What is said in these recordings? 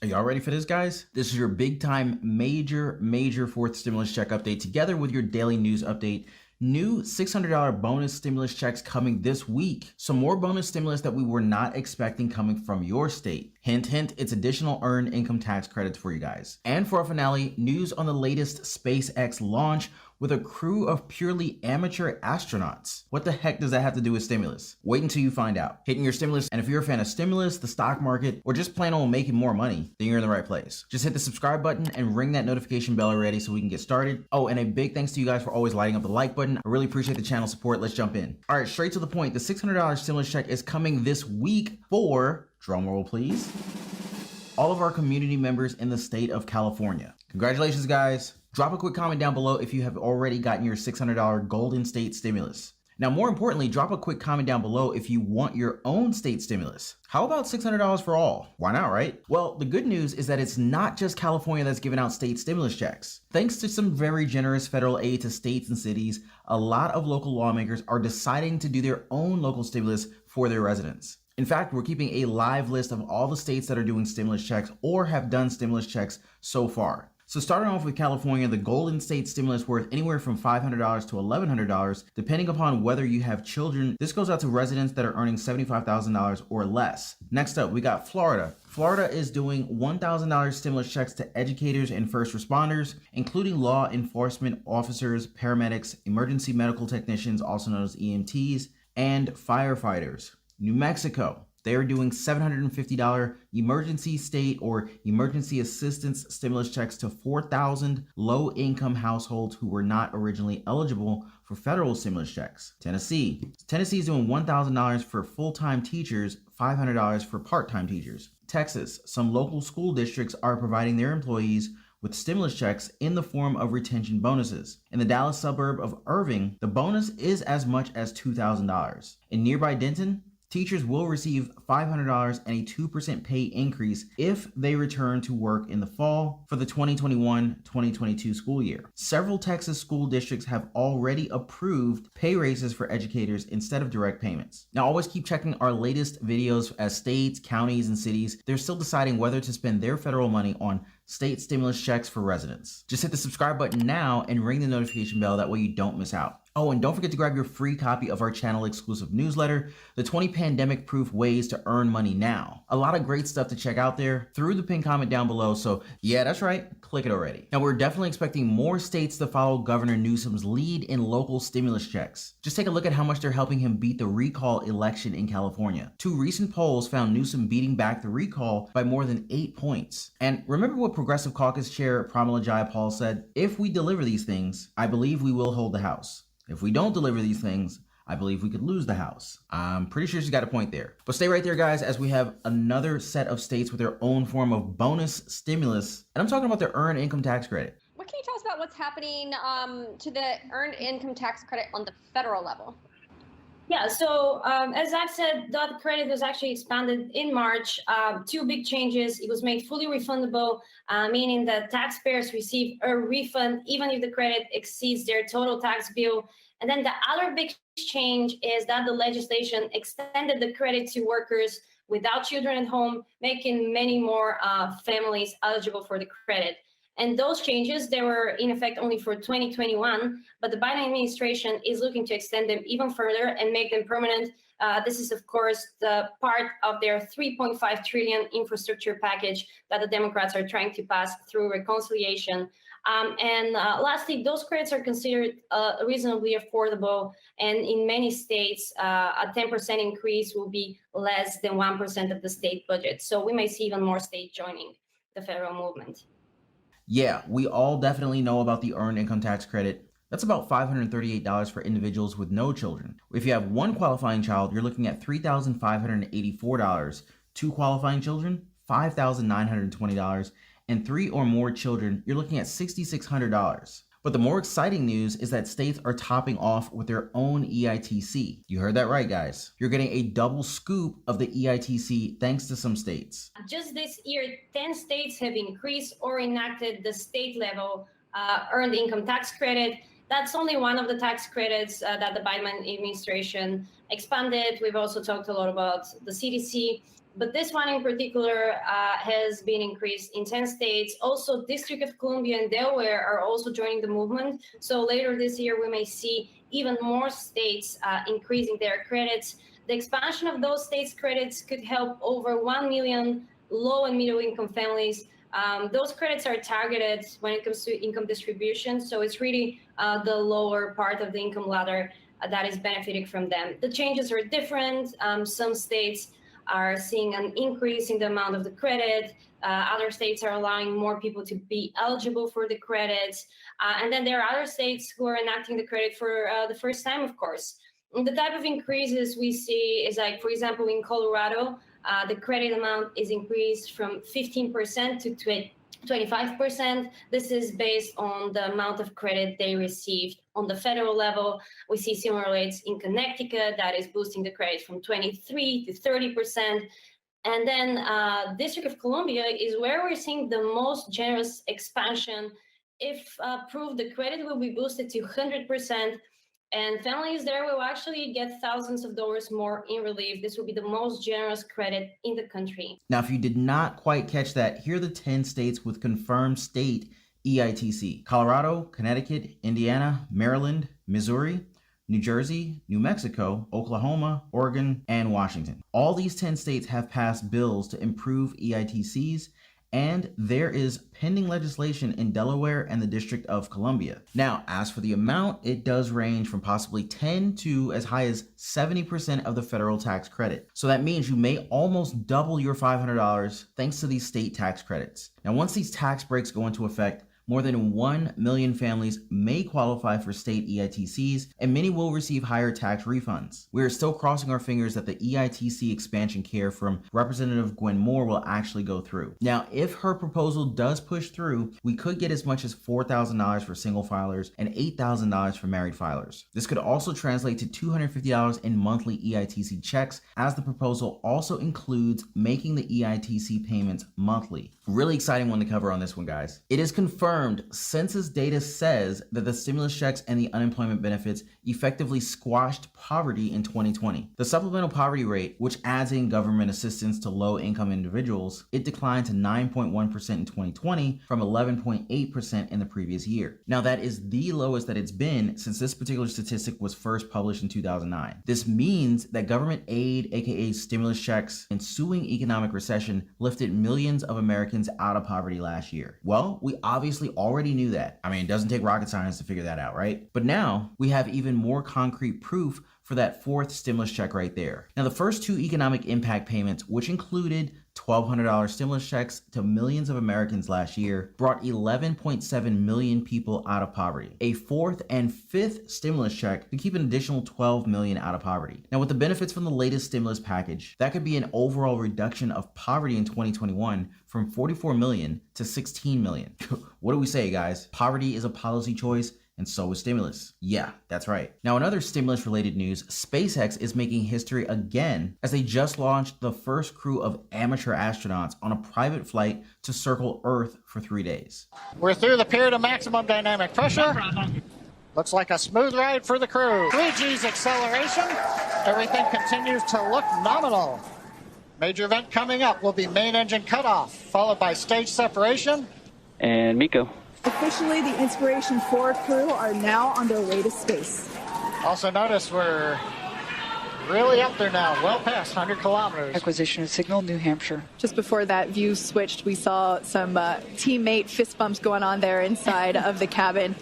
Are y'all ready for this, guys? This is your big time, major fourth stimulus check update together with your daily news update. New $600 bonus stimulus checks coming this week. Some more bonus stimulus that we were not expecting coming from your state. Hint, hint, it's additional earned income tax credits for you guys. And for our finale, news on the latest SpaceX launch with a crew of purely amateur astronauts. What the heck does that have to do with stimulus? Wait until you find out. Hitting your stimulus, and if you're a fan of stimulus, the stock market, or just plan on making more money, then you're in the right place. Just hit the subscribe button and ring that notification bell already so we can get started. Oh, and a big thanks to you guys for always lighting up the like button. I really appreciate the channel support. Let's jump in. All right, straight to the point. The $600 stimulus check is coming this week for, drumroll please, all of our community members in the state of California. Congratulations, guys. Drop a quick comment down below if you have already gotten your $600 Golden State stimulus. Now, more importantly, drop a quick comment down below if you want your own state stimulus. How about $600 for all? Why not, right? Well, the good news is that it's not just California that's giving out state stimulus checks. Thanks to some very generous federal aid to states and cities, a lot of local lawmakers are deciding to do their own local stimulus for their residents. In fact, we're keeping a live list of all the states that are doing stimulus checks or have done stimulus checks so far. So starting off with California, the Golden State stimulus worth anywhere from $500 to $1,100, depending upon whether you have children. This goes out to residents that are earning $75,000 or less. Next up, we got Florida. Florida is doing $1,000 stimulus checks to educators and first responders, including law enforcement officers, paramedics, emergency medical technicians, also known as EMTs, and firefighters. New Mexico. They are doing $750 emergency state or emergency assistance stimulus checks to 4,000 low-income households who were not originally eligible for federal stimulus checks. Tennessee is doing $1,000 for full-time teachers, $500 for part-time teachers. Texas, some local school districts are providing their employees with stimulus checks in the form of retention bonuses. In the Dallas suburb of Irving, the bonus is as much as $2,000. In nearby Denton, teachers will receive $500 and a 2% pay increase if they return to work in the fall for the 2021-2022 school year. Several Texas school districts have already approved pay raises for educators instead of direct payments. Now, always keep checking our latest videos as states, counties, and cities, they're still deciding whether to spend their federal money on state stimulus checks for residents. Just hit the subscribe button now and ring the notification bell, that way you don't miss out. Oh, and don't forget to grab your free copy of our channel exclusive newsletter, the 20 pandemic proof ways to earn money now. A lot of great stuff to check out there through the pinned comment down below. So yeah, that's right, click it already. Now, we're definitely expecting more states to follow Governor Newsom's lead in local stimulus checks. Just take a look at how much they're helping him beat the recall election in California. Two recent polls found Newsom beating back the recall by more than 8 points. And remember what Progressive Caucus Chair Pramila Jayapal said? If we deliver these things, I believe we will hold the House. If we don't deliver these things, I believe we could lose the House. I'm pretty sure she's got a point there. But stay right there, guys, as we have another set of states with their own form of bonus stimulus. And I'm talking about their earned income tax credit. What can you tell us about what's happening to the earned income tax credit on the federal level? Yeah, so as I've said, the credit was actually expanded in March. Two big changes. It was made fully refundable, meaning that taxpayers receive a refund even if the credit exceeds their total tax bill. And then the other big change is that the legislation extended the credit to workers without children at home, making many more families eligible for the credit. And those changes, they were in effect only for 2021, but the Biden administration is looking to extend them even further and make them permanent. This is, of course, the part of their $3.5 trillion infrastructure package that the Democrats are trying to pass through reconciliation. Lastly, those credits are considered reasonably affordable, and in many states, a 10% increase will be less than 1% of the state budget. So we may see even more states joining the federal movement. Yeah, we all definitely know about the earned income tax credit. That's about $538 for individuals with no children. If you have one qualifying child, you're looking at $3,584. Two qualifying children, $5,920. And three or more children, you're looking at $6,600. But the more exciting news is that states are topping off with their own EITC. You heard that right, guys. You're getting a double scoop of the EITC thanks to some states. Just this year, 10 states have increased or enacted the state level earned income tax credit. That's only one of the tax credits that the Biden administration expanded. We've also talked a lot about the CDC. But this one in particular has been increased in 10 states. Also, District of Columbia and Delaware are also joining the movement. So later this year, we may see even more states increasing their credits. The expansion of those states' credits could help over 1 million low and middle income families. Those credits are targeted when it comes to income distribution. So it's really the lower part of the income ladder that is benefiting from them. The changes are different. Some states are seeing an increase in the amount of the credit. Other states are allowing more people to be eligible for the credits. And then there are other states who are enacting the credit for the first time, of course. And the type of increases we see is like, for example, in Colorado, the credit amount is increased from 15% to 25%. This is based on the amount of credit they received on the federal level. We see similar rates in Connecticut that is boosting the credit from 23 to 30%. And then District of Columbia is where we're seeing the most generous expansion. If approved, the credit will be boosted to 100%. And families there will actually get thousands of dollars more in relief. This will be the most generous credit in the country. Now, if you did not quite catch that, here are the 10 states with confirmed state EITC: Colorado, Connecticut, Indiana, Maryland, Missouri, New Jersey, New Mexico, Oklahoma, Oregon, and Washington. All these 10 states have passed bills to improve EITCs, and there is pending legislation in Delaware and the District of Columbia. Now, as for the amount, it does range from possibly 10 to as high as 70% of the federal tax credit. So that means you may almost double your $500 thanks to these state tax credits. Now, once these tax breaks go into effect, more than 1 million families may qualify for state EITCs, and many will receive higher tax refunds. We are still crossing our fingers that the EITC expansion care from Representative Gwen Moore will actually go through. Now, if her proposal does push through, we could get as much as $4,000 for single filers and $8,000 for married filers. This could also translate to $250 in monthly EITC checks, as the proposal also includes making the EITC payments monthly. Really exciting one to cover on this one, guys. It is confirmed census data says that the stimulus checks and the unemployment benefits effectively squashed poverty in 2020. The supplemental poverty rate, which adds in government assistance to low-income individuals, it declined to 9.1% in 2020 from 11.8% in the previous year. Now, that is the lowest that it's been since this particular statistic was first published in 2009. This means that government aid, aka stimulus checks, ensuing economic recession lifted millions of Americans out of poverty last year. Well, we obviously already knew that. I mean, it doesn't take rocket science to figure that out, right? But now we have even more concrete proof for that fourth stimulus check right there. Now, the first two economic impact payments, which included $1,200 stimulus checks to millions of Americans last year, brought 11.7 million people out of poverty. A fourth and fifth stimulus check could keep an additional 12 million out of poverty. Now, with the benefits from the latest stimulus package, that could be an overall reduction of poverty in 2021 from 44 million to 16 million. What do we say, guys? Poverty is a policy choice, and so is stimulus. Yeah, that's right. Now, in other stimulus-related news, SpaceX is making history again as they just launched the first crew of amateur astronauts on a private flight to circle Earth for 3 days. We're through the period of maximum dynamic pressure. Looks like a smooth ride for the crew. 3G's acceleration. Everything continues to look nominal. Major event coming up will be main engine cutoff, followed by stage separation. And Miko. Officially, the Inspiration 4 crew are now on their way to space. Also notice we're really up there now, well past 100 kilometers. Acquisition of signal, New Hampshire. Just before that view switched, we saw some teammate fist bumps going on there inside of the cabin.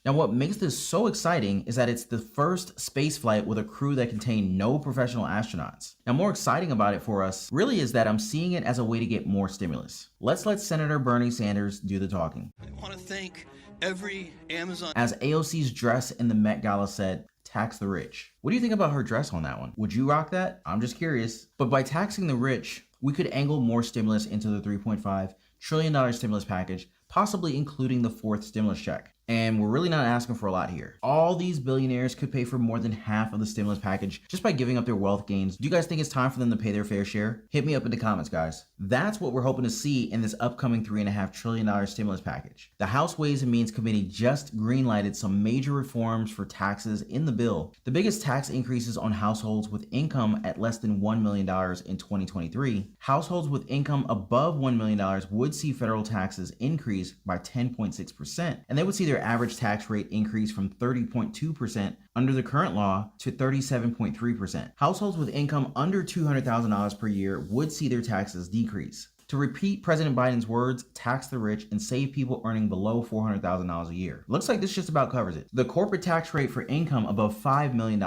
Now, what makes this so exciting is that it's the first space flight with a crew that contained no professional astronauts. Now, more exciting about it for us really is that I'm seeing it as a way to get more stimulus. Let's let Senator Bernie Sanders do the talking. I want to thank every Amazon. As AOC's dress in the Met Gala said, tax the rich. What do you think about her dress on that one? Would you rock that? I'm just curious. But by taxing the rich, we could angle more stimulus into the $3.5 trillion stimulus package, possibly including the fourth stimulus check. And we're really not asking for a lot here. All these billionaires could pay for more than half of the stimulus package just by giving up their wealth gains. Do you guys think it's time for them to pay their fair share? Hit me up in the comments, guys. That's what we're hoping to see in this upcoming $3.5 trillion stimulus package. The House Ways and Means Committee just greenlighted some major reforms for taxes in the bill. The biggest tax increases on households with income at less than $1 million in 2023. Households with income above $1 million would see federal taxes increase by 10.6%, and they would see their average tax rate increase from 30.2% under the current law to 37.3%. Households with income under $200,000 per year would see their taxes decrease. To repeat President Biden's words, tax the rich and save people earning below $400,000 a year. Looks like this just about covers it. The corporate tax rate for income above $5 million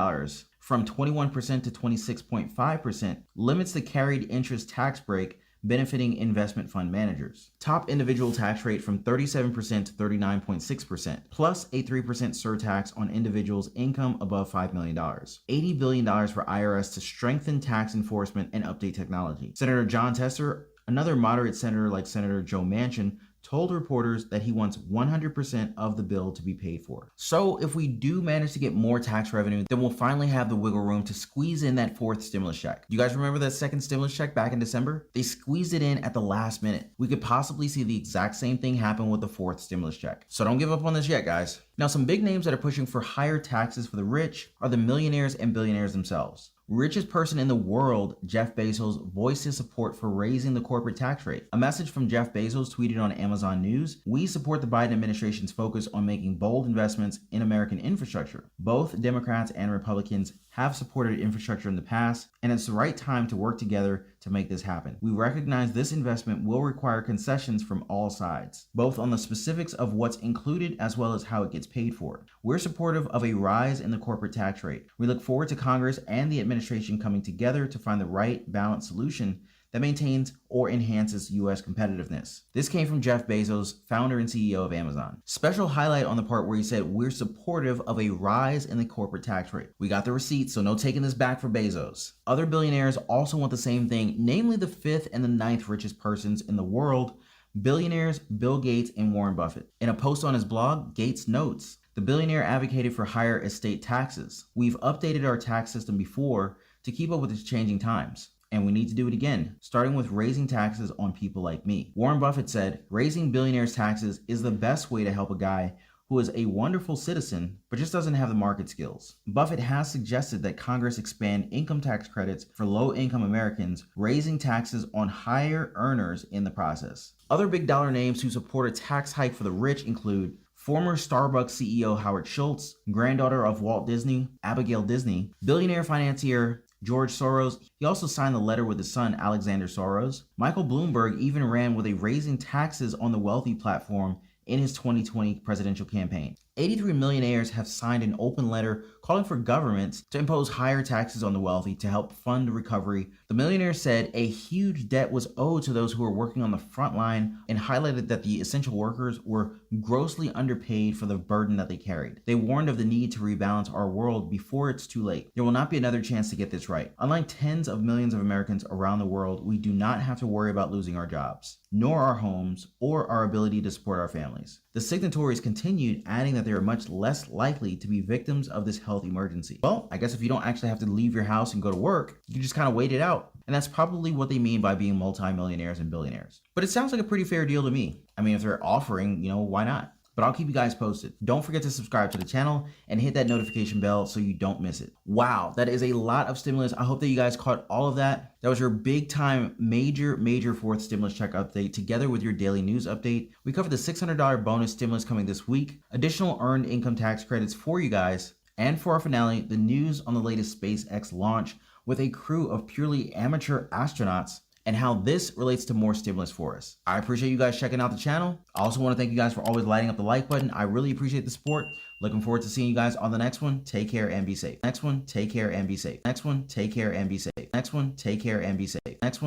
from 21% to 26.5% limits the carried interest tax break benefiting investment fund managers. Top individual tax rate from 37% to 39.6%, plus a 3% surtax on individuals' income above $5 million. $80 billion for IRS to strengthen tax enforcement and update technology. Senator John Tester, another moderate senator like Senator Joe Manchin, told reporters that he wants 100% of the bill to be paid for. So if we do manage to get more tax revenue, then we'll finally have the wiggle room to squeeze in that fourth stimulus check. You guys remember that second stimulus check back in December? They squeezed it in at the last minute. We could possibly see the exact same thing happen with the fourth stimulus check. So don't give up on this yet, guys. Now, some big names that are pushing for higher taxes for the rich are the millionaires and billionaires themselves. Richest person in the world, Jeff Bezos, voiced his support for raising the corporate tax rate. A message from Jeff Bezos tweeted on Amazon News: "We support the Biden administration's focus on making bold investments in American infrastructure. Both Democrats and Republicans have supported infrastructure in the past, and it's the right time to work together to make this happen. We recognize this investment will require concessions from all sides, both on the specifics of what's included as well as how it gets paid for. We're supportive of a rise in the corporate tax rate. We look forward to Congress and the administration coming together to find the right balanced solution that maintains or enhances U.S. competitiveness." This came from Jeff Bezos, founder and CEO of Amazon. Special highlight on the part where he said, "We're supportive of a rise in the corporate tax rate." We got the receipts, so no taking this back for Bezos. Other billionaires also want the same thing, namely the fifth and the ninth richest persons in the world, billionaires Bill Gates and Warren Buffett. In a post on his blog, Gates notes, "The billionaire advocated for higher estate taxes. We've updated our tax system before to keep up with its changing times, and we need to do it again, starting with raising taxes on people like me." Warren Buffett said, "Raising billionaires' taxes is the best way to help a guy who is a wonderful citizen, but just doesn't have the market skills." Buffett has suggested that Congress expand income tax credits for low-income Americans, raising taxes on higher earners in the process. Other big dollar names who support a tax hike for the rich include former Starbucks CEO Howard Schultz, granddaughter of Walt Disney, Abigail Disney, billionaire financier George Soros. He also signed the letter with his son, Alexander Soros. Michael Bloomberg even ran with a raising taxes on the wealthy platform in his 2020 presidential campaign. 83 millionaires have signed an open letter calling for governments to impose higher taxes on the wealthy to help fund recovery. The millionaires said a huge debt was owed to those who were working on the front line and highlighted that the essential workers were grossly underpaid for the burden that they carried. They warned of the need to rebalance our world before it's too late. There will not be another chance to get this right. Unlike tens of millions of Americans around the world, we do not have to worry about losing our jobs, nor our homes, or our ability to support our families. The signatories continued, adding that they are much less likely to be victims of this health emergency. Well, I guess if you don't actually have to leave your house and go to work, you can just kind of wait it out. And that's probably what they mean by being multimillionaires and billionaires. But it sounds like a pretty fair deal to me. I mean, if they're offering, why not? But I'll keep you guys posted. Don't forget to subscribe to the channel and hit that notification bell so you don't miss it. Wow, that is a lot of stimulus. I hope that you guys caught all of that. That was your big time, major fourth stimulus check update together with your daily news update. We covered the $600 bonus stimulus coming this week, additional earned income tax credits for you guys, and for our finale, the news on the latest SpaceX launch with a crew of purely amateur astronauts and how this relates to more stimulus for us. I appreciate you guys checking out the channel. I also want to thank you guys for always lighting up the like button. I really appreciate the support. Looking forward to seeing you guys on the next one. Take care and be safe. Next one, take care and be safe. Next one, take care and be safe. Next one, take care and be safe. Next one.